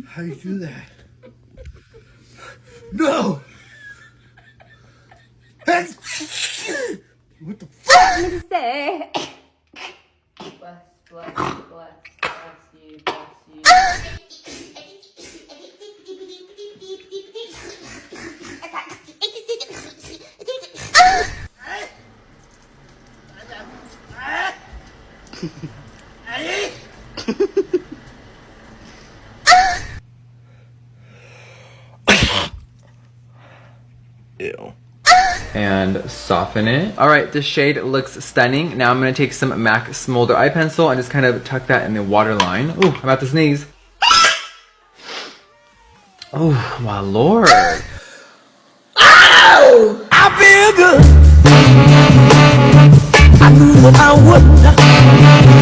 How do you do that? No! What the fuck? What did you say? Bless you, bless you. Ew. And soften it. All right, this shade looks stunning. Now I'm gonna take some MAC Smolder eye pencil and just kind of tuck that in the waterline. Ooh, I'm about to sneeze. Oh, my lord. Ow! I feel good. I knew what I would.